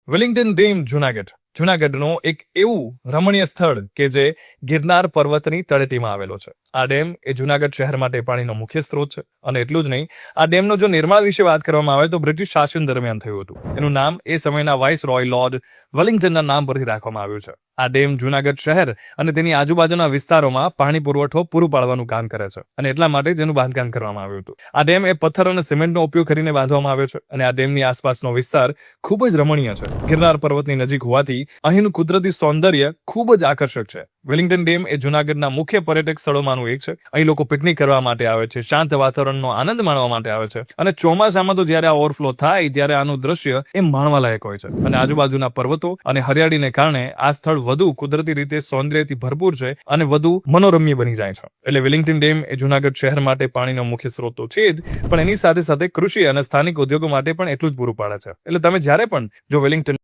Wellington dam જુનાગઢનું એક એવું રમણીય સ્થળ કે જે ગિરનાર પર્વતની તળેટીમાં આવેલો છે. આ ડેમ એ જુનાગઢ શહેર માટે પાણીનો મુખ્ય સ્ત્રોત છે. અને એટલું જ નહીં, આ ડેમનો જો નિર્માણ વિશે વાત કરવામાં આવે તો બ્રિટિશ શાસન દરમિયાન થયું હતું. એનું નામ એ સમયના વાઇસ રોય લોર્ડ વેલિંગ્ટનના નામ પરથી રાખવામાં આવ્યું છે. આ ડેમ જુનાગઢ શહેર અને તેની આજુબાજુના વિસ્તારોમાં પાણી પુરવઠો પૂરું પાડવાનું કામ કરે છે અને એટલા માટે જ એનું બાંધકામ કરવામાં આવ્યું હતું. આ ડેમ એ પથ્થર અને સિમેન્ટનો ઉપયોગ કરીને બાંધવામાં આવ્યો છે અને આ ડેમની આસપાસનો વિસ્તાર ખૂબ જ રમણીય છે. ગિરનાર પર્વતની નજીક હોવાથી અહીંનું કુદરતી સૌંદર્ય ખૂબ જ આકર્ષક છે. વેલિંગ્ટન ડેમ એ જુનાગઢના મુખ્ય પર્યટક સ્થળોમાંનું એક છે. અહીં લોકો પિકનિક કરવા માટે આવે છે, શાંત વાતાવરણનો આનંદ માણવા માટે આવે છે અને ચોમાસામાં તો જ્યારે આ ઓવરફ્લો થાય ત્યારે આનું દ્રશ્ય એ માણવા લાયક હોય છે. અને આજુબાજુના પર્વતો અને હરિયાળીને કારણે આ સ્થળ વધુ કુદરતી રીતે સૌંદર્યથી ભરપૂર છે અને વધુ મનોરમ્ય બની જાય છે. એટલે વેલિંગ્ટન ડેમ એ જુનાગઢ શહેર માટે પાણીનો મુખ્ય સ્ત્રોત તો છે જ, પણ એની સાથે સાથે કૃષિ અને સ્થાનિક ઉદ્યોગો માટે પણ એટલું જ પૂરું પાડે છે. એટલે તમે જ્યારે પણ જો વેલિંગ્ટન